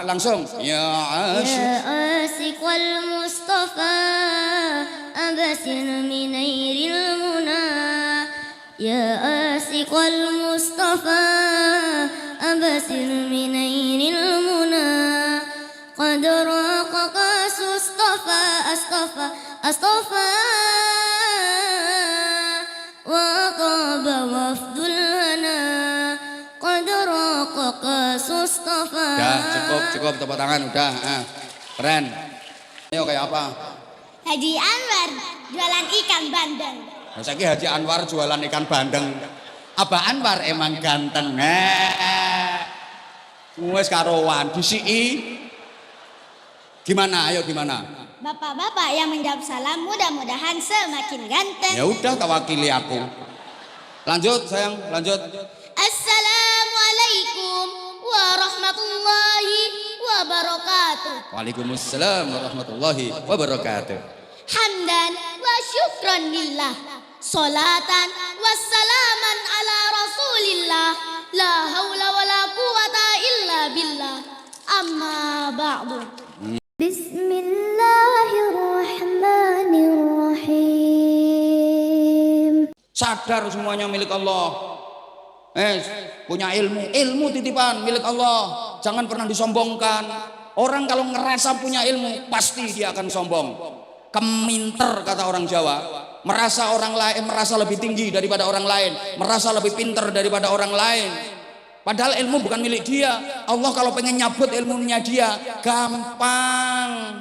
langsung. Ya asiqal Mustafa abasin minairil muna. Ya asiqal Mustafa abasin minairil muna. Qad raqaqa sustafa astafa astafa. Wa qaba wafdul hana. Qad raqaqa sustafa. Udah, cukup tepuk tangan udah. Keren. Ayo kayak apa? Haji Anwar jualan ikan bandeng. Saiki Haji Anwar jualan ikan bandeng. Abah Anwar emang ganteng. Wes karowan disiki. Gimana? Ayo gimana? Bapak-bapak yang menjawab salam mudah-mudahan semakin ganteng. Ya udah tawakili aku. Lanjut sayang, lanjut. Assalamualaikum warahmatullahi wabarakatuh. Waalaikumsalam warahmatullahi wabarakatuh. Hamdan wa syukran lillah. Salatan wassalaman ala rasulillah. La haula wa la quwata illa billah. Amma ba'du. Bismillahirrahmanirrahim. Sadar semuanya milik Allah. Punya ilmu titipan milik Allah. Jangan pernah disombongkan. Orang kalau ngerasa punya ilmu pasti dia akan sombong. Keminter kata orang Jawa. Merasa orang lain merasa lebih tinggi daripada orang lain, merasa lebih pinter daripada orang lain. Padahal ilmu bukan milik dia. Allah kalau pengen nyabut ilmunya dia gampang.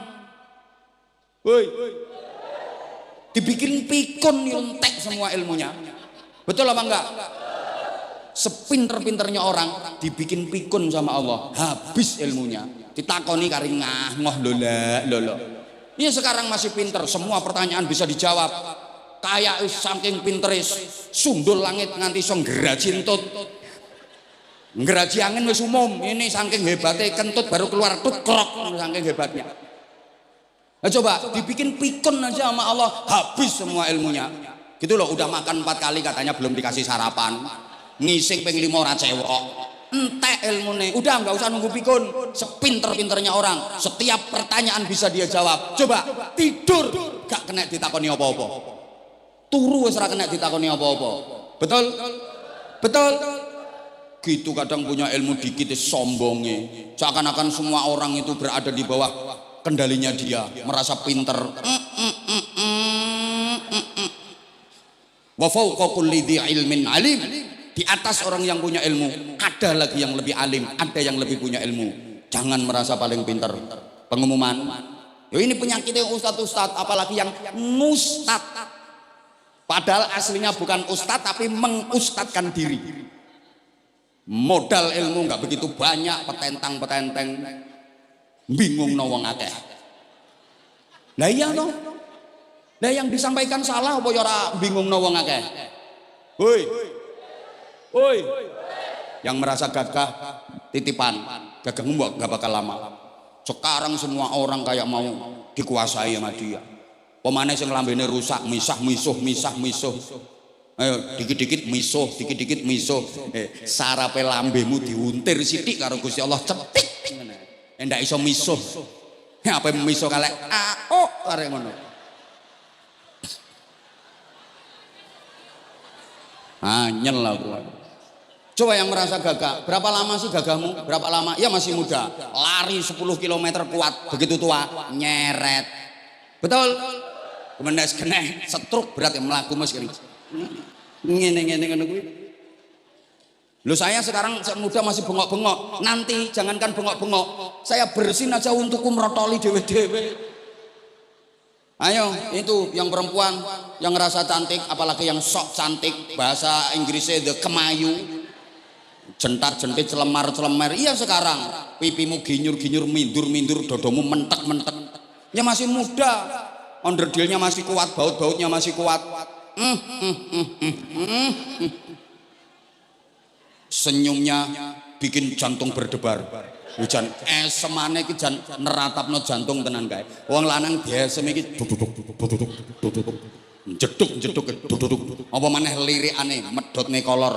Woi, dibikin pikun nyuntek semua ilmunya. Betul apa enggak? Sepinter-pinternya orang dibikin pikun sama Allah, habis ilmunya. Ditakoni kari ngoh lola. Ini sekarang masih pinter, semua pertanyaan bisa dijawab. Kayak saking pinteris, sundul langit nganti iso nggeraji entut. Ngeraji angin wis umum, ini saking hebatnya kentut baru keluar tut krok saking hebatnya. Nah coba dibikin pikun aja sama Allah, habis semua ilmunya. Gitu loh, udah makan 4 kali katanya belum dikasih sarapan. Ngising ping 5 ora cewek. Entek ilmune, udah nggak usah nunggu pikun. Sepinter-pinternya orang, setiap pertanyaan bisa dia jawab. Coba tidur gak kena ditakoni apa-apa. Turu wis ora kena ditakoni apa-apa. Betul? Betul? Gitu kadang punya ilmu dikit sombongnya. Seakan-akan semua orang itu berada di bawah kendalinya dia, merasa pinter. Wa fawqa kulli dzi ilmin alim. Di atas orang yang punya ilmu ada lagi yang lebih alim, ada yang lebih punya ilmu. Jangan merasa paling pinter. Pengumuman. Yo ini penyakitnya ustadz, apalagi yang mustad. Padahal aslinya bukan ustadz tapi mengustadkan diri. Modal ilmu nggak begitu banyak, petentang-petenteng, bingung no wong akeh. Lah iya toh. Lah yang disampaikan salah apa ya ora bingung no wong akeh. Woi. Yang merasa gagah titipan, gagahmu nggak bakal lama. Sekarang semua orang kayak mau dikuasai sama dia. Pemane sing lambene rusak, misah misuh. Ayo dikit-dikit misuh. Sarape lambemu diuntir sithik karo Gusti Allah cetik. Ndak iso misuh. Apa misuh kalek arek ngono. Nyel aku. Coba yang merasa gagah, berapa lama sih gagahmu? Berapa lama? Ya masih muda. Lari 10 km kuat, begitu tua nyeret. Betul? Kemudian kena stroke berat yang melaku mas kering. Ngene kuwi. Loh saya sekarang muda masih bengok-bengok. Nanti jangankan bengok-bengok, saya bersin aja untuk merotoli dewe-dewe. Ayo itu yang perempuan yang ngerasa cantik, apalagi yang sok cantik, bahasa Inggrisnya the kemayu. Jentar-jentit celemar-celemer. Iya sekarang pipimu ginyur-ginyur, mindur-mindur, dodomu mentek-mentek. Ya masih muda. Onderdilnya masih kuat, baut-bautnya masih kuat. Senyumnya bikin jantung berdebar. Hujan semane iki jan neratapno jantung tenan kae. Wong lanang biasa iki jeduk. Apa maneh lirikane medhotne kolor.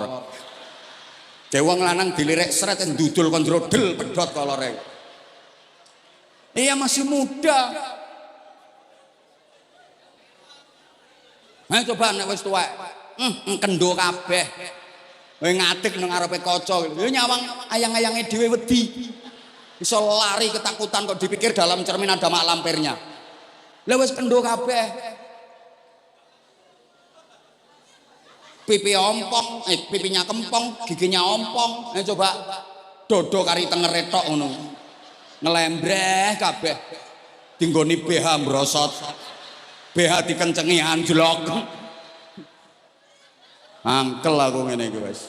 Wong lanang dilirik sret ndudul kon jrodel pedhot kolore. Iya masih muda. Nah coba nek wis tuwek, kendo kabeh. Kowe ngatik nang ngarepe kaca, yo nyawang ayang-ayange dhewe wedi. Bisa lari ketakutan kok dipikir dalam cermin ada mak lampirnya. Lah wis kendo kabeh. Pipi ompong, pipinya kempong, giginya ompong. Coba dodo kari tengere tok ngono. Ngelembreh kabeh. Dinggoni BH mbrosot. BH dikencengi anjlok. Angkel aku ngene iki wis.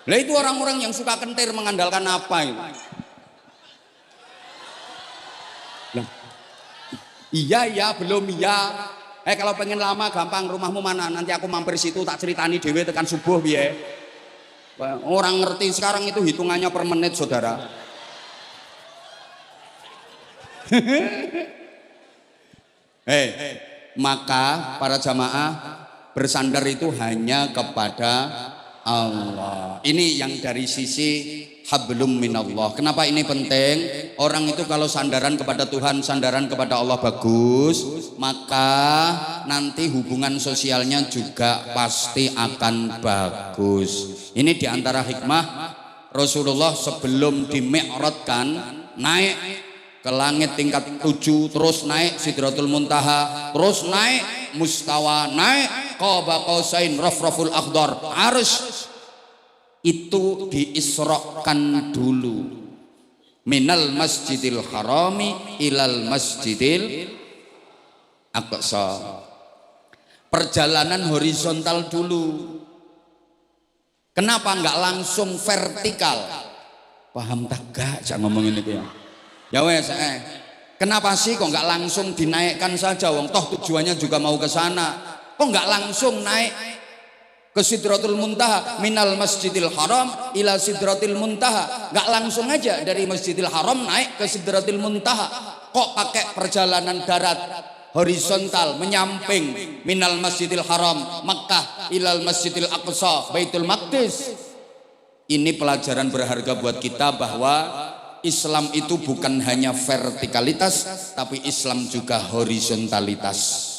Lah itu orang-orang yang suka kentir mengandalkan apa itu? Lah. Iya belum iya. Kalau pengen lama gampang, rumahmu mana? Nanti aku mampir situ tak ceritani dhewe tekan subuh piye. Orang ngerti sekarang itu hitungannya per menit, Saudara. Maka para jamaah bersandar itu hanya kepada Allah. Ini yang dari sisi hablum minallah. Kenapa ini penting? Orang itu kalau sandaran kepada Tuhan, sandaran kepada Allah bagus, maka nanti hubungan sosialnya juga pasti akan bagus. Ini diantara hikmah Rasulullah sebelum dimi'radkan naik ke langit tingkat 7, terus naik Sidratul Muntaha, terus naik Mustawa, naik Qaba Qausain Rafraful Akhdar, Arsy. Itu diisrokan dulu minal masjidil harami ilal masjidil aqsa. Perjalanan horizontal dulu. Kenapa enggak langsung vertikal? Paham tak gak cak ngomongin itu ya? Ya wes, kenapa sih kok enggak langsung dinaikkan saja? Wong toh tujuannya juga mau ke sana. Kok enggak langsung naik ke Sidratul Muntaha, minal Masjidil Haram ila Sidratil Muntaha? Enggak langsung aja dari Masjidil Haram naik ke Sidratil Muntaha. Kok pakai perjalanan darat horizontal menyamping minal Masjidil Haram Makkah ilal Masjidil Aqsa Baitul Maqdis? Ini pelajaran berharga buat kita bahwa Islam itu bukan hanya vertikalitas, tapi Islam juga horizontalitas.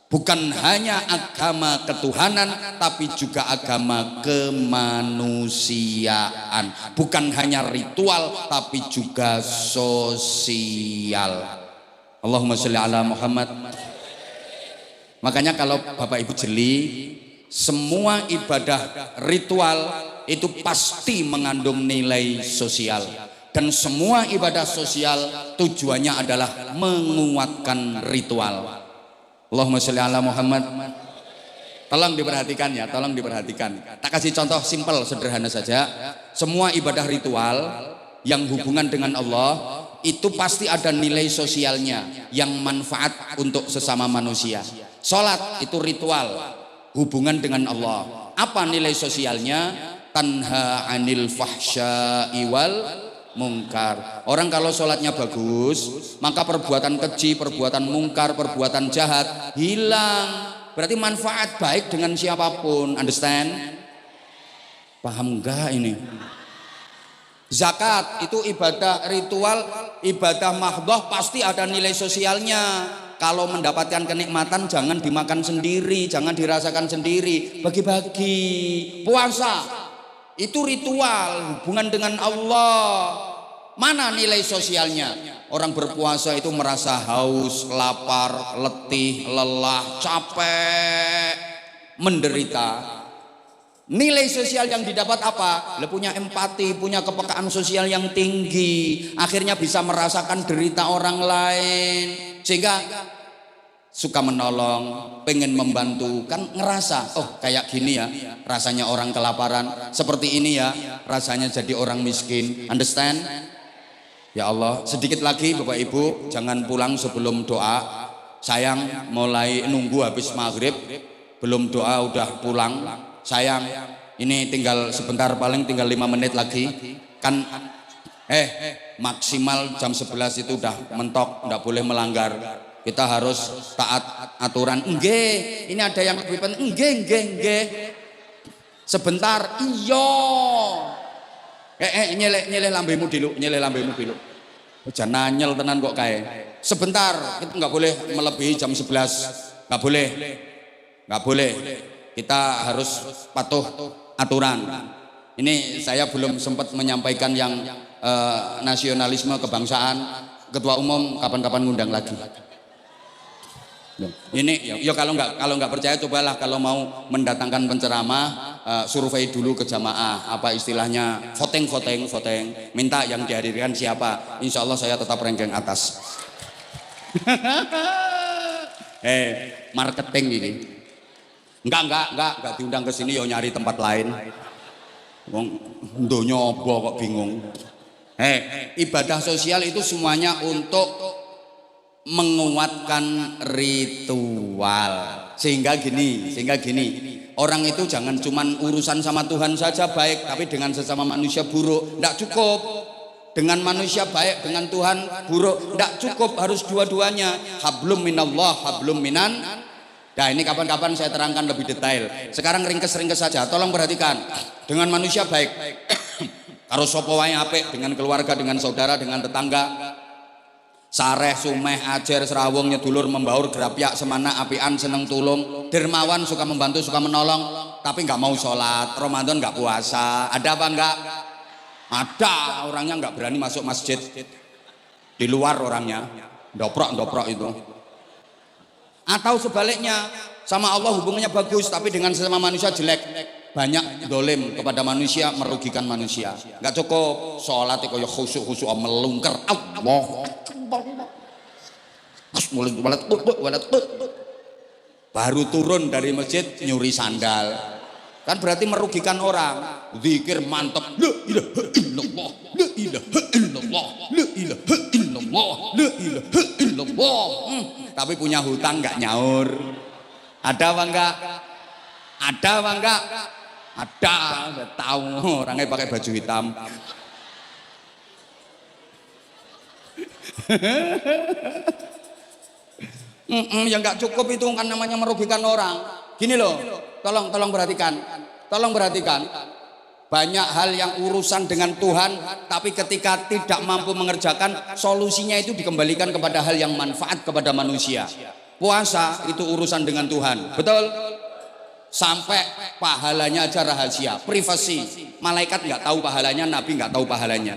Bukan hanya agama ketuhanan, tapi juga agama kemanusiaan. Bukan hanya ritual, tapi juga sosial. Allahumma sholli ala Muhammad. Makanya kalau Bapak Ibu jeli, semua ibadah ritual itu pasti mengandung nilai sosial. Dan semua ibadah sosial tujuannya adalah menguatkan ritual. Allahumma sholli ala Muhammad. Tolong diperhatikan ya, tolong diperhatikan. Tak kasih contoh simpel sederhana saja. Semua ibadah ritual yang hubungan dengan Allah itu pasti ada nilai sosialnya yang manfaat untuk sesama manusia. Salat itu ritual hubungan dengan Allah. Apa nilai sosialnya? Tanha 'anil fahsya'i wal mungkar. Orang kalau sholatnya bagus, maka perbuatan keji, perbuatan mungkar, perbuatan jahat hilang. Berarti manfaat baik dengan siapapun. Understand? Paham enggak ini? Zakat itu ibadah ritual, ibadah mahdhah, pasti ada nilai sosialnya. Kalau mendapatkan kenikmatan jangan dimakan sendiri, jangan dirasakan sendiri, bagi-bagi. Puasa itu ritual hubungan dengan Allah. Mana nilai sosialnya? Orang berpuasa itu merasa haus, lapar, letih, lelah, capek, menderita. Nilai sosial yang didapat apa? Dia punya empati, punya kepekaan sosial yang tinggi. Akhirnya bisa merasakan derita orang lain. Sehingga suka menolong, pengen membantu. Kan ngerasa, oh kayak gini ya rasanya orang kelaparan. Seperti ini ya rasanya jadi orang miskin. Understand? Ya Allah, sedikit lagi Bapak Ibu, jangan pulang sebelum doa. Sayang, mulai nunggu habis maghrib, belum doa udah pulang. Sayang, ini tinggal sebentar, paling tinggal 5 menit lagi. Kan maksimal jam 11 itu udah mentok, enggak boleh melanggar. Kita harus taat aturan. Nggih, ini ada yang lebih penting. Nggih. Sebentar, iya. Nyeleh lambemu dulu, Jangan nanyel tenan kok kae. Sebentar, kita nggak boleh melebihi jam 11. Nggak boleh. Nggak boleh. Kita harus patuh aturan. Ini saya belum sempat menyampaikan yang nasionalisme kebangsaan. Ketua umum kapan-kapan ngundang lagi. Ini ya kalau nggak percaya cobalah kalau mau mendatangkan penceramah survei dulu ke jamaah, apa istilahnya, voting, minta yang dihadirkan siapa, insya Allah saya tetap ranking atas. Marketing ini enggak diundang ke sini ya nyari tempat lain. Wong donya apa kok bingung. Ibadah sosial itu semuanya untuk menguatkan ritual. Sehingga gini, orang itu jangan cuman urusan sama Tuhan saja baik, tapi dengan sesama manusia buruk. Tidak cukup. Dengan manusia baik, dengan Tuhan buruk. Tidak cukup, harus dua-duanya. Hablum minallah, hablum minan. Nah ini kapan-kapan saya terangkan lebih detail. Sekarang ringkes saja. Tolong perhatikan. Dengan manusia baik. Karo sapa wae apik, dengan keluarga, dengan saudara, dengan tetangga. Sareh, sumeh, ajer, serawung, nyedulur, membaur, gerapyak, semana, apian, seneng tulung, dermawan, suka membantu, suka menolong, tapi nggak mau sholat, Ramadan nggak puasa. Ada apa enggak? Ada, orangnya nggak berani masuk masjid. Di luar orangnya, doprok itu. Atau sebaliknya, sama Allah hubungannya bagus, tapi dengan sesama manusia jelek. Banyak dolim kepada manusia, merugikan manusia. Nggak cukup sholat itu ya khusyuk melungker. Allah. Baru turun dari masjid nyuri sandal, kan berarti merugikan orang. Zikir mantap, la ilaha illallah, la ilaha illallah, la ilaha illallah, la ilaha illallah. Tapi punya hutang nggak nyaur. Ada apa enggak? Ada apa enggak? Ada, tahu orangnya pakai baju hitam. Yang nggak cukup itu kan namanya merugikan orang. Gini loh, tolong perhatikan. Banyak hal yang urusan dengan Tuhan, tapi ketika tidak mampu mengerjakan, solusinya itu dikembalikan kepada hal yang manfaat kepada manusia. Puasa itu urusan dengan Tuhan, betul? Sampai pahalanya aja rahasia, privasi. Malaikat nggak tahu pahalanya, Nabi nggak tahu pahalanya.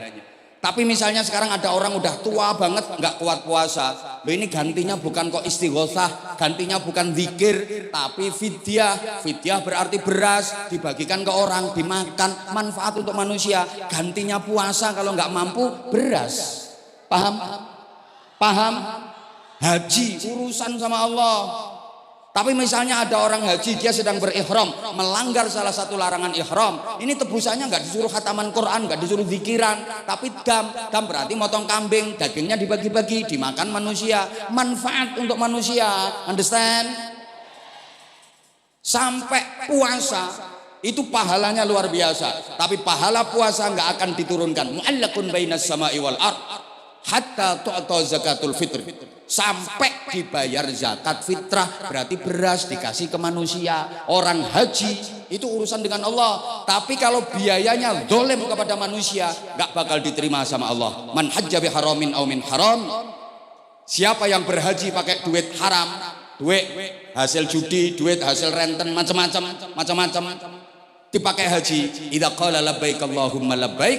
Tapi misalnya sekarang ada orang udah tua banget nggak kuat puasa, loh ini gantinya bukan kok istighosah, gantinya bukan zikir, tapi fidyah. Fidyah berarti beras dibagikan ke orang, dimakan, manfaat untuk manusia. Gantinya puasa kalau nggak mampu beras. Paham? Haji urusan sama Allah. Tapi misalnya ada orang haji, dia sedang berihram, melanggar salah satu larangan ihram. Ini tebusannya nggak disuruh khataman Quran, nggak disuruh zikiran, tapi dam berarti motong kambing, dagingnya dibagi-bagi, dimakan manusia, manfaat untuk manusia. Understand? Sampai puasa itu pahalanya luar biasa, tapi pahala puasa nggak akan diturunkan. Mu'allaqun bainas sama'i wal ard hatta tu'ta zakatul fitr. Sampai dibayar zakat fitrah, berarti beras dikasih ke manusia. Orang haji itu urusan dengan Allah, tapi kalau biayanya dolim kepada manusia gak bakal diterima sama Allah. Man hajja bi haramin aw min haram, siapa yang berhaji pakai duit haram, duit hasil judi, duit hasil renten, macam-macam dipakai haji, idza qala labbaik Allahumma labbaik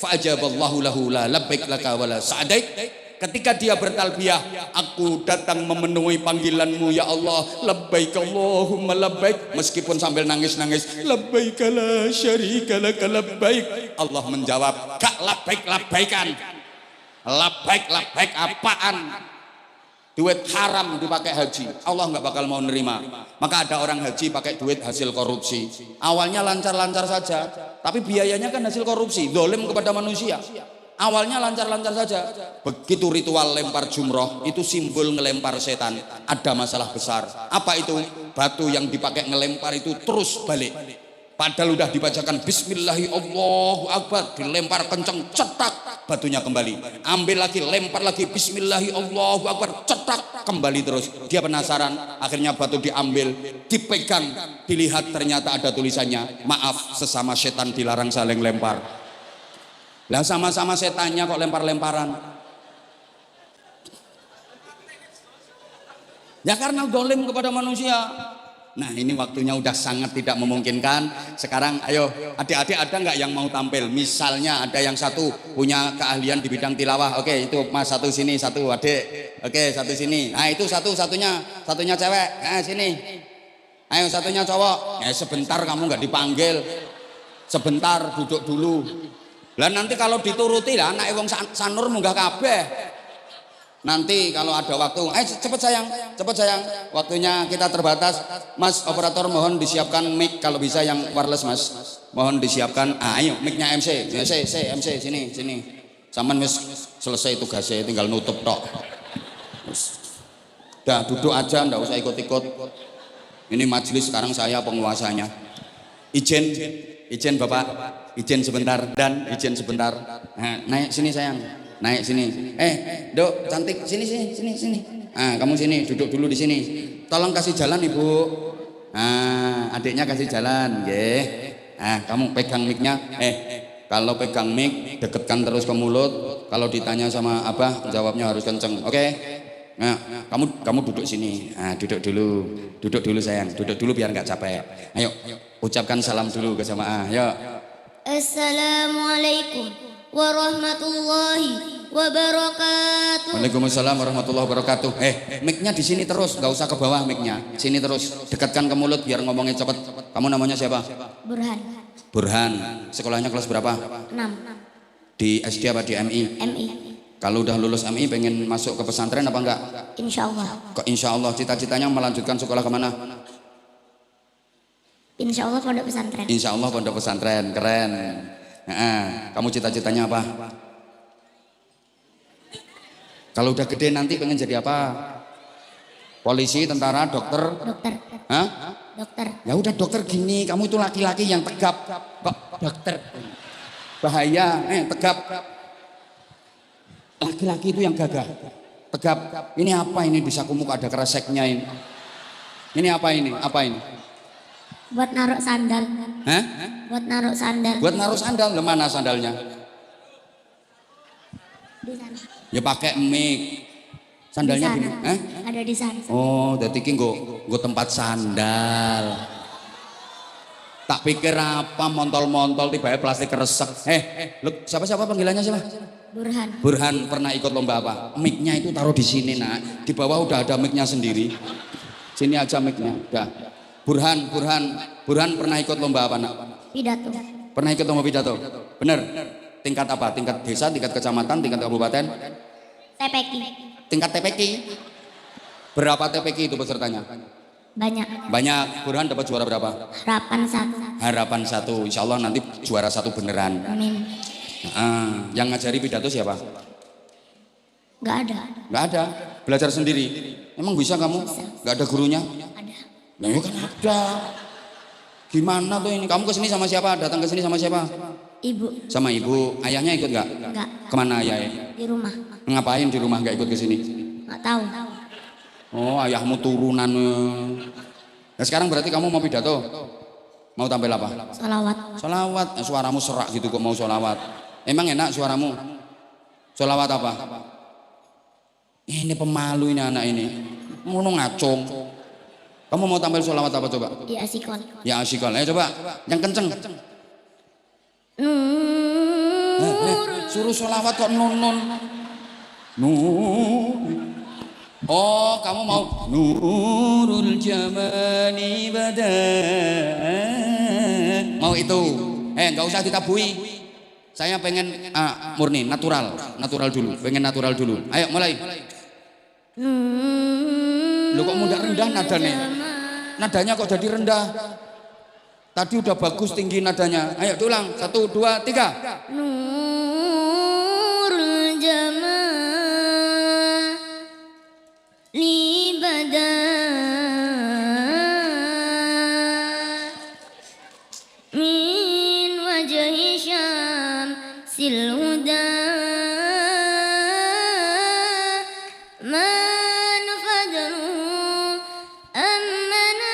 fa ajaballahu lahu la labbaik laka wala sa'daik. Ketika dia bertalbiyah, aku datang memenuhi panggilanmu ya Allah, labbaik Allahumma labbaik, meskipun sambil nangis-nangis, labbaik la syarika laka labbaik. Allah menjawab, gak labbaik-labbaikan. Labbaik apaan? Duit haram dipakai haji, Allah nggak bakal mau nerima. Maka ada orang haji pakai duit hasil korupsi. Awalnya lancar-lancar saja, tapi biayanya kan hasil korupsi, dolim kepada manusia. Awalnya lancar-lancar saja. Begitu ritual lempar jumroh, itu simbol ngelempar setan. Ada masalah besar. Apa itu? Batu yang dipakai ngelempar itu terus balik. Padahal udah dibacakan Bismillahirrahmanirrahim, Allahu Akbar, dilempar kenceng, cetak, batunya kembali. Ambil lagi, lempar lagi, Bismillahirrahmanirrahim, Allahu Akbar, cetak, kembali terus. Dia penasaran, akhirnya batu diambil, dipegang, dilihat ternyata ada tulisannya, maaf, sesama setan dilarang saling lempar. Lah sama-sama setannya kok lempar-lemparan. Ya karena dolim kepada manusia. Nah ini waktunya udah sangat tidak memungkinkan. Sekarang ayo adik-adik ada nggak yang mau tampil? Misalnya ada yang satu punya keahlian di bidang tilawah. Oke itu mas satu sini, satu adik. Oke satu sini. Nah itu satunya cewek. Nah sini. Ayo satunya cowok. Sebentar kamu nggak dipanggil. Sebentar duduk dulu. Lah nanti kalau dituruti lah anak wong sanur munggah kabeh. Nanti kalau ada waktu, cepet sayang, waktunya kita terbatas. Mas operator mohon disiapkan mic kalau bisa yang wireless mas. Mohon disiapkan. Ayo micnya MC sini. Saman wis selesai tugasnya, tinggal nutup tok. Dah duduk aja, ndak usah ikut-ikut. Ini majelis sekarang saya penguasanya. Izin bapak, izin sebentar dan izin sebentar. Nah, naik sini sayang. Naik sini. Dok, cantik sini. Kamu sini, duduk dulu di sini. Tolong kasih jalan Ibu. Adiknya kasih jalan, nggih. Kamu pegang mic-nya. Kalau pegang mic, deketkan terus ke mulut. Kalau ditanya sama Abah, jawabnya harus kenceng. Oke? Nah, kamu duduk sini. Duduk dulu sayang. Duduk dulu biar nggak capek. Ayo, ucapkan salam dulu ke jamaah. Ayo. Assalamualaikum warahmatullahi wabarakatuh. Waalaikumsalam warahmatullahi wabarakatuh. Mic-nya di sini terus, nggak usah ke bawah mic-nya. Sini terus, dekatkan ke mulut biar ngomongnya cepat. Kamu namanya siapa? Burhan. Sekolahnya kelas berapa? 6. Di SD apa di MI? MI. Kalau udah lulus MI pengen masuk ke pesantren apa enggak? Insya Allah. Kok insya Allah cita-citanya melanjutkan sekolah kemana? Insya Allah pondok pesantren. Insya Allah pondok pesantren, keren. Kamu cita-citanya apa? Kalau udah gede nanti pengen jadi apa? Polisi, tentara, dokter? Hah? Dokter. Ya udah dokter gini, kamu itu laki-laki yang tegap. Kok dokter? Bahaya, tegap. Laki-laki itu yang gagah. Tegap. Ini apa ini di sakumu kok ada kreseknya ini? Ini apa ini? Apa ini? Buat naruh sandal. Hah? Buat naruh sandal. Buat naruh sandal. Mana sandalnya? Di sana. Ya pakai mic. Sandalnya di mana? Ada di sana. Oh, jadi ki nggo tempat sandal. Tak pikir apa montol-montol tiba-tiba plastik resek. Lu siapa panggilannya siapa? Burhan pernah ikut lomba apa? Mic-nya itu taruh di sini nak. Di bawah udah ada mic-nya sendiri. Sini aja mic-nya. Udah. Burhan pernah ikut lomba apa nak? Pidato. Pernah ikut lomba pidato? Bener? Tingkat apa? Tingkat desa, tingkat kecamatan, tingkat kabupaten? TPQ. Tingkat TPQ? Berapa TPQ itu pesertanya? Banyak. Burhan dapat juara berapa? Harapan 1. Insya Allah nanti juara 1 beneran. Amin. Yang ngajari pidato siapa? Gak ada. Belajar sendiri. Emang bisa kamu? Gak ada gurunya? Ada. Ya kan ada. Gimana tuh ini? Kamu kesini sama siapa? Datang ke sini sama siapa? Ibu. Sama ibu. Ayahnya ikut gak? Enggak. Kemana ayahnya? Di rumah. Ngapain di rumah gak ikut ke sini? Gak tahu. Oh, ayahmu turunan. Nah, sekarang berarti kamu mau pidato? Mau tampil apa? Sholawat. Suaramu serak gitu kok mau sholawat. Emang enak suaramu? Sholawat apa? Ini pemalu ini anak ini. Mau ngacung. Kamu mau tampil sholawat apa coba? Ya asikon. Ayo coba. Yang kenceng. Suruh sholawat kok nun. Oh, kamu mau nurul jamani badan. Mau itu. Enggak usah ditabui. Saya pengen murni, natural dulu. Pengen natural dulu. Ayo mulai. Lu kok mudah rendah nadanya? Nadanya kok jadi rendah? Tadi udah bagus tinggi nadanya. Ayo diulang. 1, 2, 3. Nurul jamani badan min wajhi syamsil huda man fadru ammana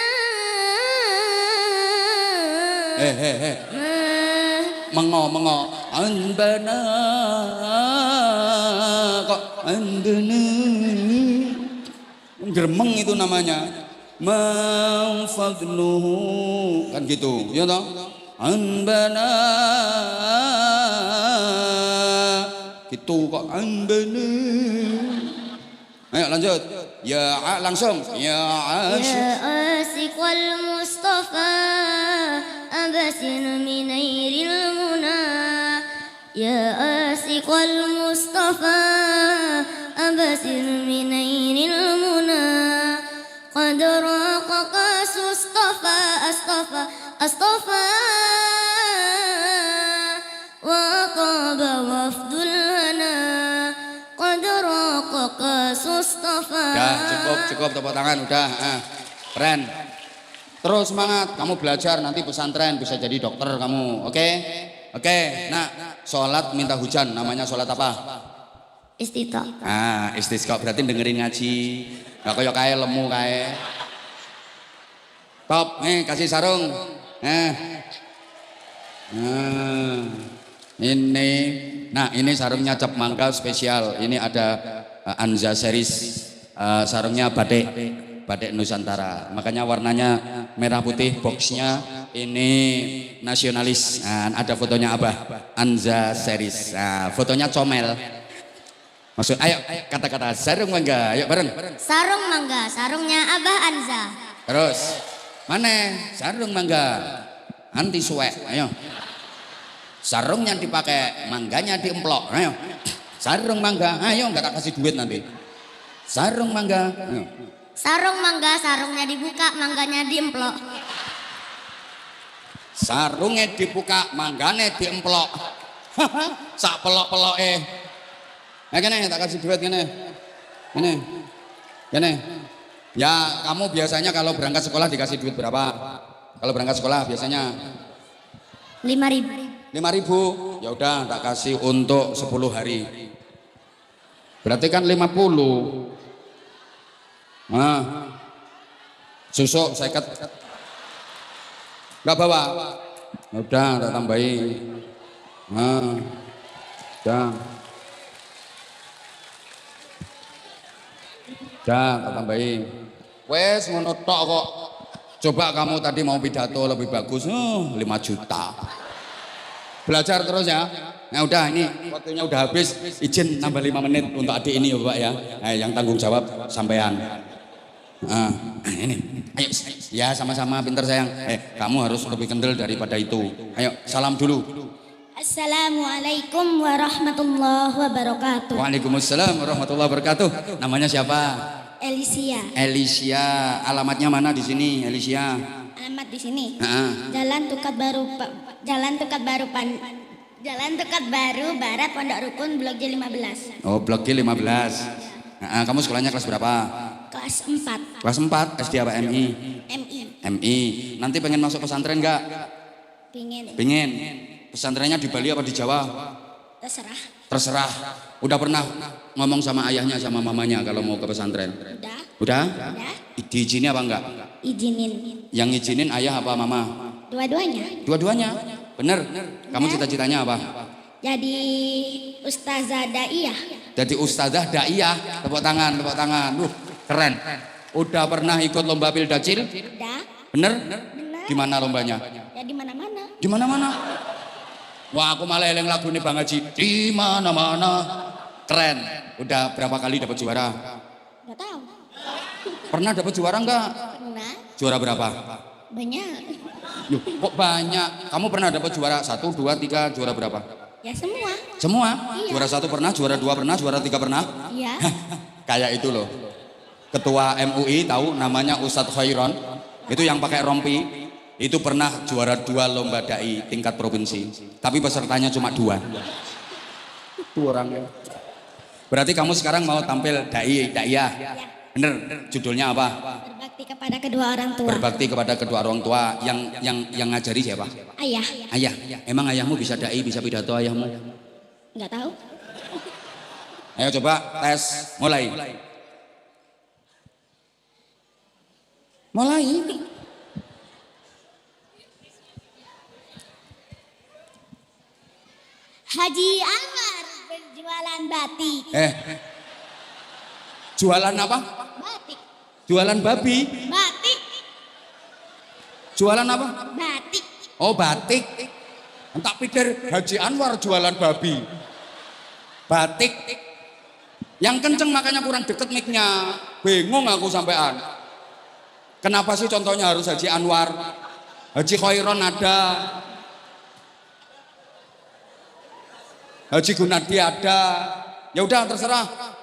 Mengo anbana kok andana Gremeng itu namanya. Mafadluhu kan gitu, ya toh? Anbana gitu kok anbana. Ayo lanjut. Ya langsung. Ya asyiq wal Mustafa abasin min airil muna. Ya asyiq wal Mustafa abasin min airil muna. قد راقك اصطفى اصطفى وطاب وفد الهنا قد راقك اصطفى. Udah cukup tepuk tangan udah. Keren. Terus semangat, kamu belajar nanti pesantren bisa jadi dokter kamu. Oke. Nah, sholat minta hujan namanya sholat apa? Istisqa. Istisqa berarti dengerin ngaji. Gak kayak kae lemu kae. Top, kasih sarung. Ini sarungnya cap mangga spesial. Ini ada Anza series. Sarungnya batik Nusantara. Makanya warnanya merah putih, boxnya ini nasionalis. Ada fotonya Abah Anza series. Fotonya comel. Maksud, ayo kata-kata sarung mangga, ayo bareng. Sarung mangga, sarungnya Abah Anza. Terus, mana sarung mangga, anti suwek, ayo. Sarung yang dipakai, mangganya diemplok, ayo. Sarung mangga, ayo nggak tak kasih duit nanti. Sarung mangga, ayo. Sarung mangga, sarungnya dibuka, mangganya diemplok. Sarungnya dibuka, mangganya diemplok. Sak pelok-pelok gini, tak kasih duit gini. Ya kamu biasanya kalau berangkat sekolah dikasih duit berapa? Kalau berangkat sekolah biasanya 5.000. 5.000. Ya udah tak kasih untuk 10 hari. Berarti kan 50. Susu saya nggak bawa. Ya udah tak tambahin. Udah. Tak tambahin. Wes ngono tok kok. Coba kamu tadi mau pidato lebih bagus, 5 juta. Belajar terus ya. Nah udah ini waktunya udah habis. Izin nambah 5 menit untuk adik ini ya Bapak ya. Yang tanggung jawab sampean. Ini. Ayo ya sama-sama pintar sayang. Kamu harus lebih kendel daripada itu. Ayo salam dulu. Assalamualaikum warahmatullahi wabarakatuh. Waalaikumsalam warahmatullahi wabarakatuh. Namanya siapa? Elisia. Alamatnya mana di sini, Elisia? Alamat di sini. Jalan Tukat Baru Barat Pondok Rukun Blok J15. Oh, Blok J15. Kamu sekolahnya kelas berapa? Kelas 4. Kelas 4, SD apa MI? MI. Nanti pengen masuk pesantren enggak? Pengen. Pesantrennya di Bali apa di Jawa? Terserah. Udah pernah ngomong sama ayahnya sama mamanya kalau mau ke pesantren? Udah? Diizinin apa enggak? Izinin. Yang izinin ayah apa mama? Dua-duanya. Bener. Kamu cita-citanya apa? Jadi ustazah daiyah. Jadi ustazah daiyah. Tepuk tangan. Keren. Udah pernah ikut lomba Pildacil? Udah. Bener? Di mana lombanya? Ya di mana-mana. Di mana-mana. Wah, aku malah eling lagu nih Bang Haji. Di mana-mana. Keren. Udah berapa kali dapat juara? Enggak tahu. Pernah dapat juara enggak? Pernah. Juara berapa? Banyak. Loh, kok banyak? Kamu pernah dapat juara 1, 2, 3, juara berapa? Ya semua. Semua? Iya. Juara 1 pernah, juara 2 pernah, juara 3 pernah? Iya. Kayak itu loh. Ketua MUI tahu namanya Ustadz Khairon. Itu yang pakai rompi. Itu pernah juara 2 lomba dai tingkat provinsi. Tapi pesertanya cuma 2. Itu orangnya. Berarti kamu sekarang mau tampil daiyah? Ya. Bener. Judulnya apa? Berbakti kepada kedua orang tua. Berbakti kepada kedua orang tua. Yang ngajari siapa? Ayah. Ayah. Emang ayahmu bisa dai, bisa pidato ayahmu? Enggak tahu. Ayo coba tes, mulai. Haji Anwar berjualan batik. Jualan apa? Batik. Jualan babi. Batik. Jualan apa? Batik. Oh batik. Tak pikir Haji Anwar jualan babi. Batik. Yang kenceng makanya kurang deket mic-nya. Bingung aku sampean. Kenapa sih contohnya harus Haji Anwar? Haji Khairon ada. Haji Gunadi ada. Ya udah terserah.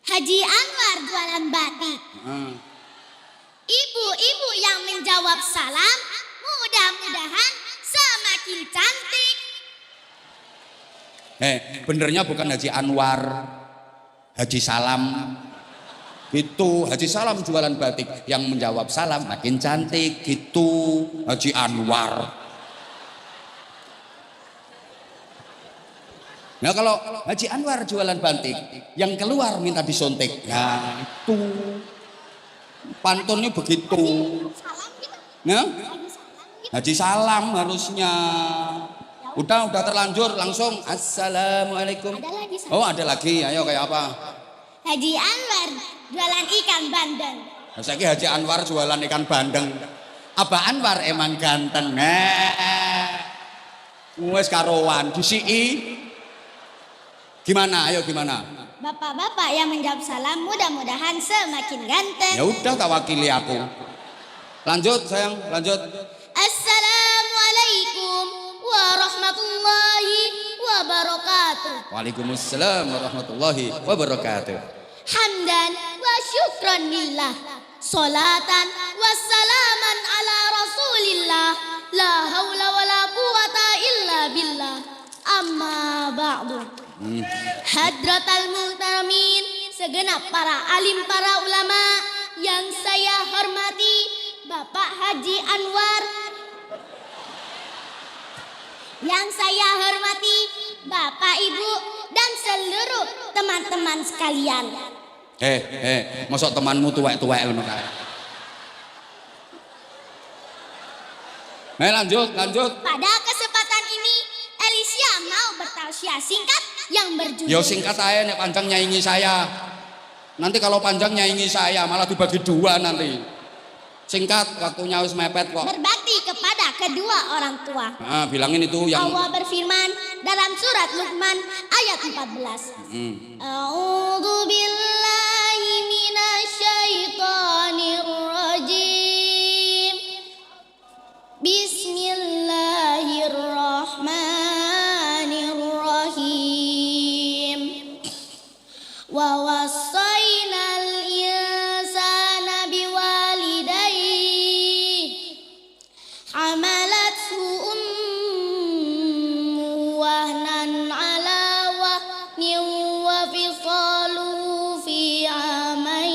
Haji Anwar jualan batik. Ibu-ibu yang menjawab salam mudah-mudahan semakin cantik. Benernya bukan Haji Anwar, Haji Salam. Gitu, Haji Salam jualan batik, yang menjawab salam makin cantik. Gitu, Haji Anwar. Nah kalau Haji Anwar jualan batik, yang keluar minta disontek. Nah itu pantunnya begitu. Salam gitu. Nah, Haji salam gitu. Haji Salam harusnya. Udah terlanjur langsung assalamualaikum. Ada lagi salam. Oh ada lagi, ayo kayak apa? Haji Anwar jualan ikan bandeng. Saiki Haji Anwar jualan ikan bandeng. Abah Anwar emang ganteng. Wes karowan disiki. Gimana? Ayo gimana? Bapak-bapak yang menjawab salam mudah-mudahan semakin ganteng. Ya udah tak wakili aku. Lanjut sayang, lanjut. Assalamualaikum warahmatullahi wabarakatuh. Waalaikumsalam warahmatullahi wabarakatuh. Hamdan wa syukran lillah. Salatan wa salaman ala rasulillah. La haula wa la quwata illa billah. Amma ba'du. Hadratal muhtaramin, segenap para alim, para ulama yang saya hormati, Bapak Haji Anwar, yang saya hormati Bapak Ibu dan seluruh teman-teman sekalian. Masuk temanmu tuwek-tuwek ngono kae. Lanjut. Pada kesempatan ini Alicia mau bertausiah singkat yang berjudul. Yo singkat aja nek panjang nyaingi saya. Nanti kalau panjang nyaingi saya malah dibagi dua nanti. Singkat, waktunya harus mepet kok. Berbakti kepada kedua orang tua. Nah, bilangin itu yang Allah berfirman dalam surat Luqman ayat 14. A'udzu billahi minasyaitonir rajim. Bismillahirrahmanirrahim. Wa wassaynal insana biwalidayhi hamalathu ummuhu wahnan ala wahnin wa fisaluhu fi amain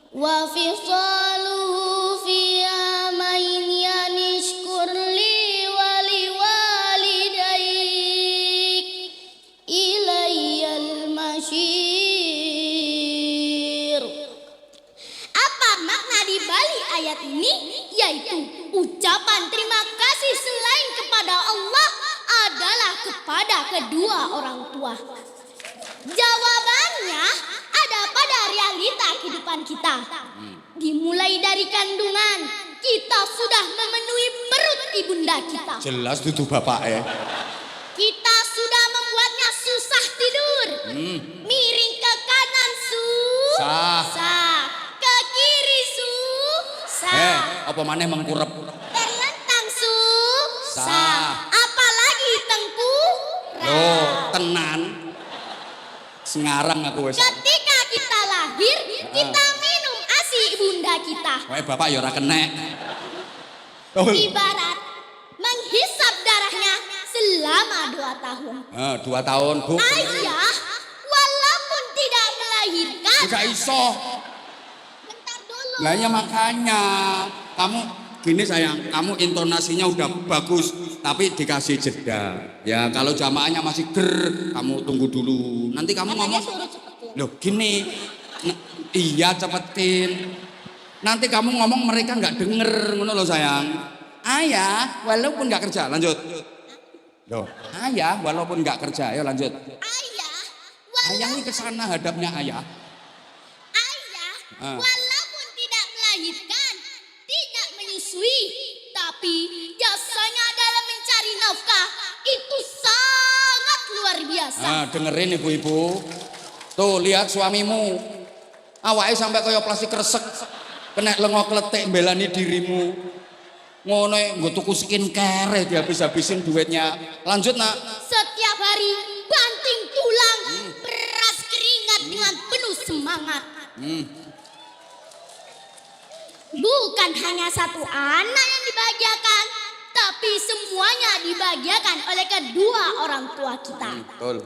wa fisaluhu fi amain yanishkur li wa liwalidayk ilayyal masyir. Apa makna di balik ayat ini? Yaitu ucapan terima kasih selain kepada Allah adalah kepada kedua orang tua. Jawabannya ada pada realita kehidupan kita. Dimulai dari kandungan, kita sudah memenuhi perut ibunda kita. jelas dudu bapak ya. Kita sudah membuatnya susah tidur. Miring ke kanan Sah. Ke kiri sah. Apa maneh mengkurep? Terlentang Sah. Apalagi tengkurap. Loh, tenan. Sengarang aku wis. Ketika kita lahir, kita minum ASI ibunda kita. Wae bapak ya ora kenek. Ibarat menghisap darahnya selama 2 tahun. 2 tahun, Bu. Ayah, walaupun tidak melahirkan. Gak iso. Bentar dulu. Lah ya makanya kamu gini sayang, kamu intonasinya udah bagus tapi dikasih jeda. Ya kalau jamaahnya masih ger, kamu tunggu dulu. Nanti kamu Katanya ngomong. suruh cepetin. Loh gini. Iya cepetin. Nanti kamu ngomong mereka nggak denger, ngono loh sayang. Ayah, walaupun nggak kerja, lanjut. Loh, ayah walaupun nggak kerja, ayo lanjut. Ayah, Ayah ini ke sana hadapnya ayah. Ayah, walaupun tidak melahirkan, tidak menyusui, tapi jasanya dalam mencari nafkah itu sangat luar biasa. Nah, dengerin ibu-ibu. Tuh, lihat suamimu. Awake sampai kaya plastik kresek. Kena lengo kletik mbelani dirimu. Ngono nggo tuku skincare dihabis-habisin duitnya. Lanjut, Nak. Setiap hari banting tulang, peras keringat dengan penuh semangat. Bukan hanya satu anak yang dibahagiakan, tapi semuanya dibahagiakan oleh kedua orang tua kita. Betul.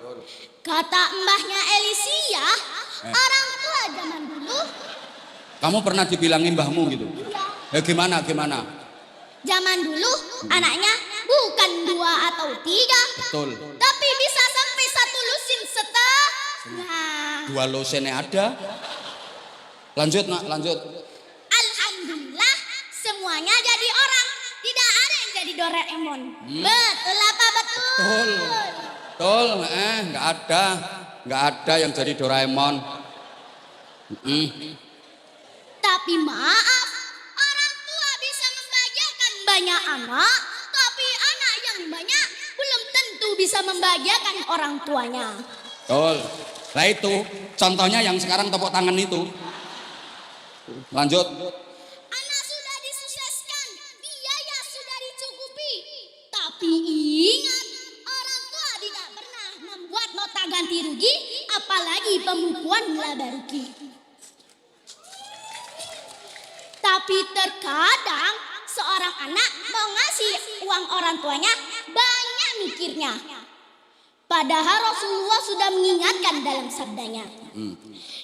Kata mbahnya Elisia, orang tua zaman dulu. Kamu pernah dibilangin mbahmu gitu? Ya, Ya gimana? zaman dulu anaknya bukan 2 atau 3, Betul. tapi bisa sampai 1 lusin setengah. 2 lusinnya ada. Lanjut, Nak, lanjut. Alhamdulillah semuanya jadi orang, tidak ada yang jadi Doraemon. Betul apa betul? Betul, nggak ada yang jadi Doraemon. Tapi maaf, orang tua bisa membahagiakan banyak anak, tapi anak yang banyak belum tentu bisa membahagiakan orang tuanya. Betul. Nah itu contohnya yang sekarang tepuk tangan itu. Lanjut. Anak sudah disukseskan, biaya sudah dicukupi, tapi ingat orang tua tidak pernah membuat nota ganti rugi, apalagi pembukuan laba rugi. Tapi terkadang seorang anak mau ngasih uang orang tuanya banyak mikirnya. Padahal Rasulullah sudah mengingatkan dalam sabdanya.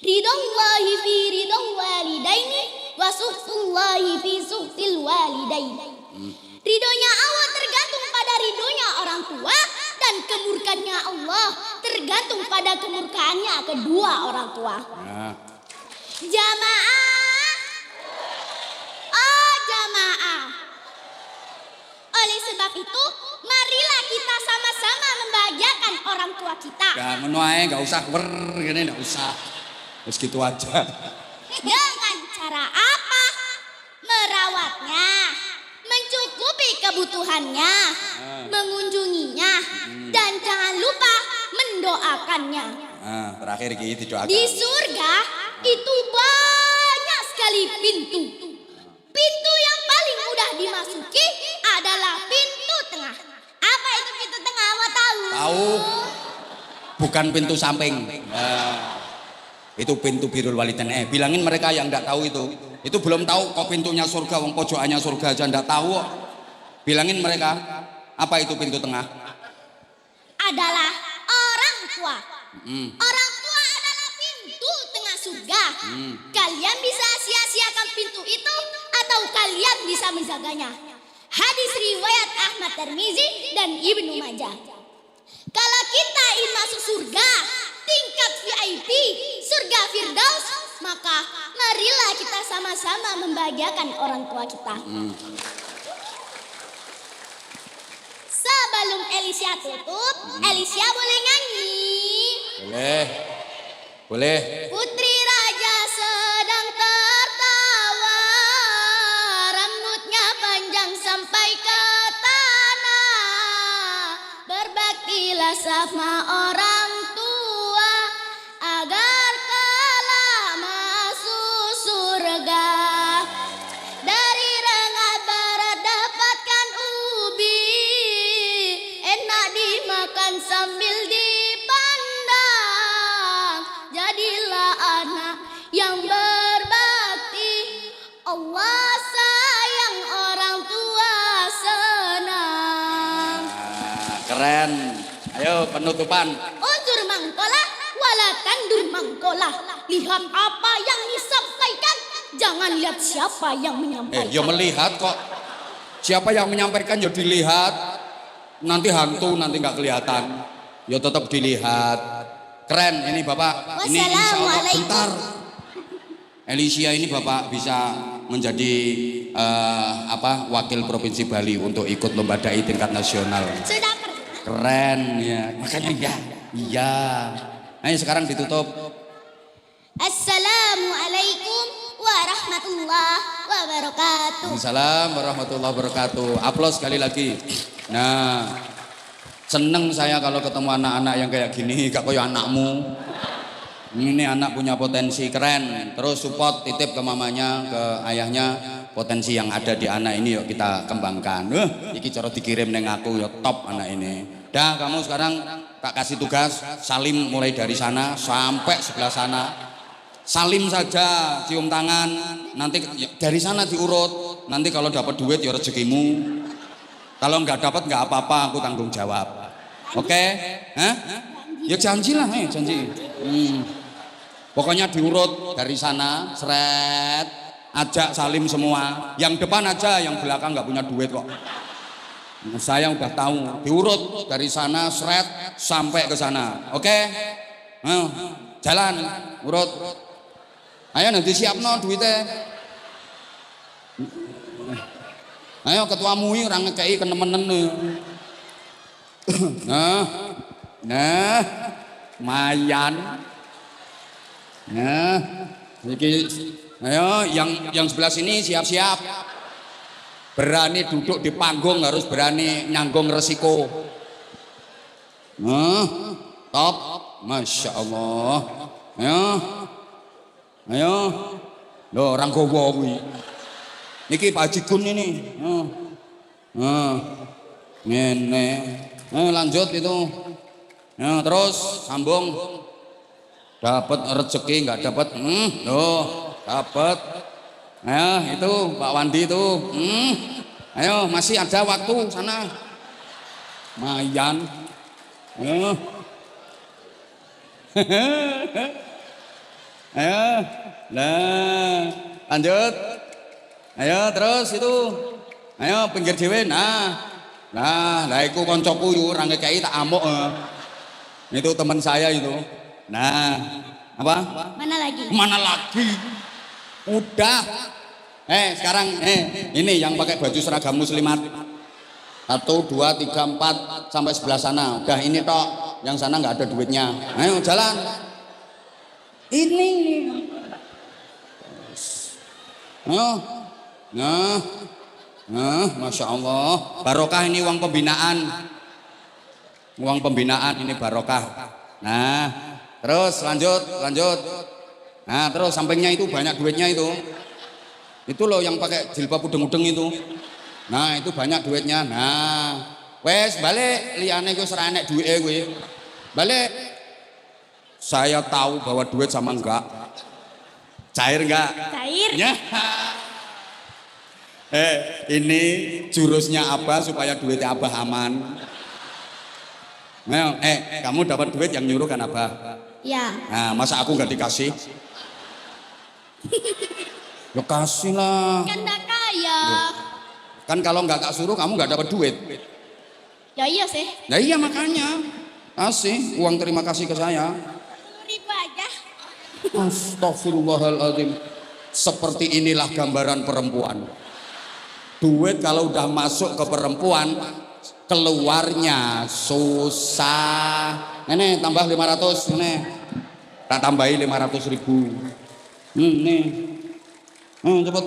Ridhollahi fi ridhol walidaini wa suhtullahi fi suhtil walidaini. Ridhonya Allah tergantung pada ridhonya orang tua, dan kemurkaannya Allah tergantung pada kemurkaannya kedua orang tua. Jamaah. Oh jamaah. Oleh sebab itu, marilah kita sama-sama membahagiakan orang tua kita. Ya ngono ae, nggak usah gini, nggak usah. Terus gitu aja. Dengan cara apa? Merawatnya, mencukupi kebutuhannya, mengunjunginya, dan jangan lupa mendoakannya. Nah, terakhir gitu didoakan. Di surga itu banyak sekali pintu. Pintu yang paling mudah dimasuki adalah pintu tengah. Apa itu pintu tengah? Mau tahu? Tahu. Bukan pintu samping. Itu pintu birrul walidain. Bilangin mereka yang enggak tahu itu. Itu belum tahu kok pintunya surga, wong pojokannya surga aja enggak tahu kok. Bilangin mereka, apa itu pintu tengah? Adalah orang tua. Orang tua adalah pintu tengah surga. Kalian bisa sia-siakan pintu itu atau kalian bisa menjaganya. Hadis riwayat Ahmad Tirmizi dan Ibnu Majah. Kalau kita ingin masuk surga, tingkat VIP, surga Firdaus, maka marilah kita sama-sama membahagiakan orang tua kita. Sebelum Elisia tutup, Elisia boleh nyanyi. Boleh. Putri raja sedang tertawa, rambutnya panjang sampai ke tanah. Berbaktilah sama orang tua agar kelak masuk surga. Dari rengat barat dapatkan ubi, enak dimakan sambil dipandang. Jadilah anak yang berbakti, Allah sayang, orang tua senang. Keren. Ayo penutupan. Unzur mangkolah wala tandur mangkolah. Lihat apa yang disampaikan, jangan lihat siapa yang menyampaikan. Ya melihat kok. Siapa yang menyampaikan ya dilihat. Nanti hantu nanti nggak kelihatan. Ya tetap dilihat. Keren ini Bapak. Ini insya Allah bentar. Elisia ini Bapak bisa menjadi wakil Provinsi Bali untuk ikut lomba dai tingkat nasional. Sudah pernah. Keren ya. Makanya iya. Ayo sekarang ditutup. Assalamualaikum warahmatullahi wabarakatuh. Waalaikumsalam warahmatullahi wabarakatuh. Aplaus sekali lagi. Nah, seneng saya kalau ketemu anak-anak yang kayak gini, gak kayak anakmu. Ini anak punya potensi keren. Terus support, titip ke mamanya, ke ayahnya, potensi yang ada di anak ini yuk kita kembangkan. Iki cara dikirim neng aku ya top anak ini. Dah kamu sekarang tak kasih tugas salim mulai dari sana sampai sebelah sana. Salim saja, cium tangan. Nanti dari sana diurut. Nanti kalau dapat duit ya rezekimu. Kalau nggak dapat nggak apa-apa, aku tanggung jawab. Oke? Hah? Ya janji lah, janji. Pokoknya diurut dari sana, seret, ajak salim semua. Yang depan aja, yang belakang nggak punya duit kok. Saya udah tahu, diurut dari sana, seret sampai ke sana. Oke? Jalan, urut. Ayo nanti siapno duitnya. Ayo ketuamu ini orang ngekei kenemenen. Nah, mayan. Nah, ayo yang sebelah sini siap-siap. Berani duduk di panggung, harus berani nyanggung resiko. Top, masya Allah. Ayo, loh orang gowo kuwi. Niki Pak Haji Gun ini. Ngene. Lanjut itu. Terus sambung. Dapat rezeki nggak dapat? Loh, dapat. Itu Pak Wandi itu. Ayo masih ada waktu sana. Mayan. Ayo, nah, lanjut. Ayo terus itu. Ayo pinggir dhewe. Nah, iku koncoku yo ora ngekeki tak amuk. Itu teman saya itu. Nah, apa? Mana lagi? Udah. Sekarang ini yang pakai baju seragam muslimat. 1, 2, 3, 4 sampai sebelah sana. Udah ini tok. Yang sana nggak ada duitnya. Ayo jalan. Ini. Masya Allah. Barokah ini uang pembinaan. Uang pembinaan ini barokah. Nah, terus lanjut. Nah, terus sampingnya itu banyak duitnya itu. Itu loh yang pakai jilbab udeng-udeng itu. Nah, itu banyak duitnya. Nah, wes balik liyane gue serenek duitnya gue. Balik. Saya tahu bahwa duit sama enggak. Cair enggak? Cair. Ya. Ini jurusnya Abah supaya duitnya Abah aman. Nah, kamu dapat duit yang nyuruh kan Abah? Ya. Nah, masa aku nggak dikasih? Ya kasih lah. Kan enggak kaya. Kan kalau nggak suruh kamu nggak dapat duit. Ya iya sih. Ya iya makanya. Kasih uang terima kasih ke saya. 10.000 aja. Astagfirullahaladzim. Seperti inilah gambaran perempuan. Duit kalau udah masuk ke perempuan, keluarnya susah. Ini tambah 500 ini. Tak tambahi 500.000. Nih. Cepet.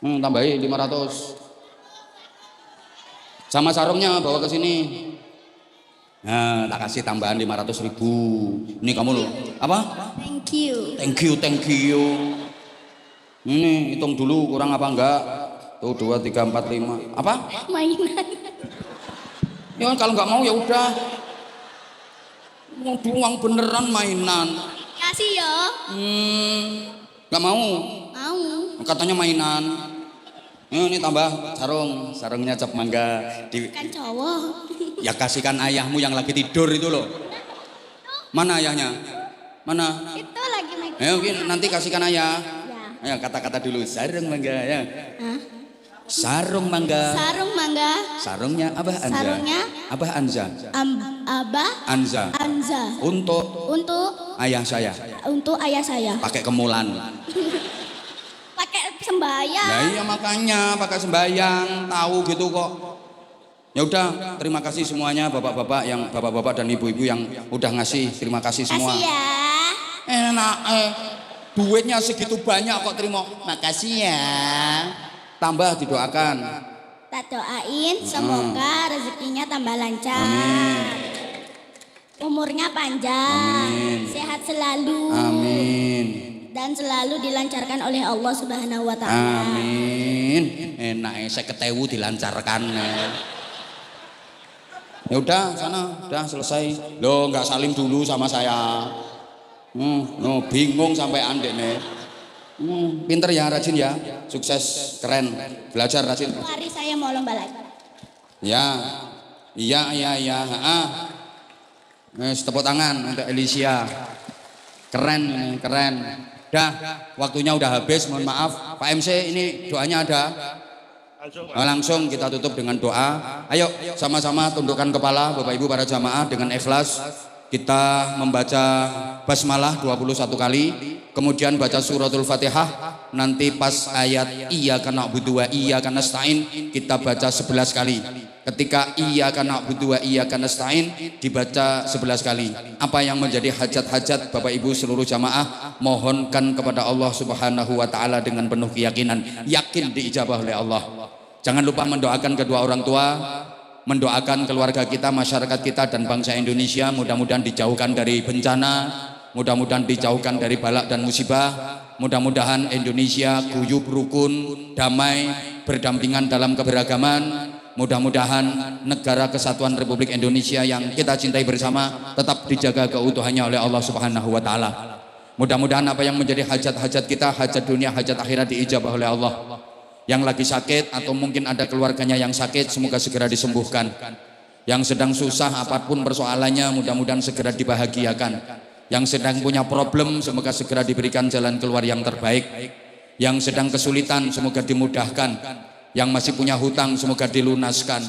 Tambahi 500. Sama sarungnya bawa ke sini. Nah, tak kasih tambahan 500.000. Ini kamu loh. Apa? Thank you. Thank you. Ini hitung dulu kurang apa enggak? Tuh 2, 3, 4, 5. Apa? Mainan. Ya kalau nggak mau ya udah. Mau uang beneran mainan. Kasih ya. Nggak mau. Mau. Katanya mainan. Ini tambah sarungnya cap mangga. Kan cowok. Ya kasihkan ayahmu yang lagi tidur itu loh. Mana ayahnya? Mana? Itu lagi main. Ayo nanti kasihkan ayah. Ya. Ayo kata-kata dulu sarung mangga ya. Hah? Sarung mangga. Sarung mangga. Sarungnya Abah Anza. Sarungnya Abah Anza. Abah Anza. Anza. Untuk ayah saya. Untuk ayah saya. Pakai kemulan. Pakai sembahyang. Nah iya makanya pakai sembahyang, tahu gitu kok. Ya udah, terima kasih semuanya bapak-bapak dan ibu-ibu yang udah ngasih. Terima kasih semua. Kasih ya. Enak duitnya segitu banyak kok terima. Makasih ya. Tambah didoakan. Tak doain semoga rezekinya tambah lancar. Amin. Umurnya panjang. Amin. Sehat selalu. Amin. Dan selalu dilancarkan oleh Allah Subhanahu wa taala. Amin. Enak 50.000 dilancarkan. Ya udah sana, udah selesai. Loh nggak salim dulu sama saya. No, bingung sampai andek nih. Pinter ya, rajin ya, sukses, keren, belajar rajin. Hari saya mau lomba lagi. Ya, iya. Tepuk tangan untuk Alicia. Keren ini, keren. Dah, waktunya udah habis. Mohon maaf, Pak MC ini doanya ada. Langsung kita tutup dengan doa. Ayo sama-sama tundukkan kepala Bapak Ibu para jamaah dengan ikhlas. Kita membaca basmalah 21 kali, kemudian baca suratul Fatihah. Nanti pas ayat iyyaka na'budu wa iyyaka nasta'in kita baca 11 kali. Ketika iyyaka na'budu wa iyyaka nasta'in dibaca 11 kali. Apa yang menjadi hajat-hajat Bapak Ibu seluruh jamaah mohonkan kepada Allah Subhanahu wa taala dengan penuh keyakinan, yakin diijabah oleh Allah. Jangan lupa mendoakan kedua orang tua, mendoakan keluarga kita, masyarakat kita dan bangsa Indonesia mudah-mudahan dijauhkan dari bencana, mudah-mudahan dijauhkan dari balak dan musibah. Mudah-mudahan Indonesia guyub rukun, damai, berdampingan dalam keberagaman. Mudah-mudahan negara kesatuan Republik Indonesia yang kita cintai bersama tetap dijaga keutuhannya oleh Allah Subhanahu wa taala. Mudah-mudahan apa yang menjadi hajat-hajat kita, hajat dunia, hajat akhirat diijabah oleh Allah. Yang lagi sakit atau mungkin ada keluarganya yang sakit, semoga segera disembuhkan. Yang sedang susah apapun persoalannya, mudah-mudahan segera dibahagiakan. Yang sedang punya problem, semoga segera diberikan jalan keluar yang terbaik. Yang sedang kesulitan, semoga dimudahkan. Yang masih punya hutang, semoga dilunaskan.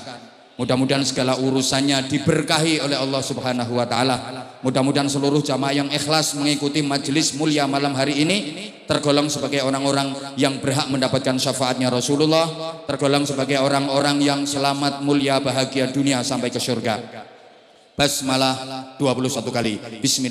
Mudah-mudahan segala urusannya diberkahi oleh Allah Subhanahu wa taala. Mudah-mudahan seluruh jamaah yang ikhlas mengikuti majelis mulia malam hari ini tergolong sebagai orang-orang yang berhak mendapatkan syafaatnya Rasulullah, tergolong sebagai orang-orang yang selamat, mulia, bahagia dunia sampai ke surga. Basmalah 21 kali. Bismillah.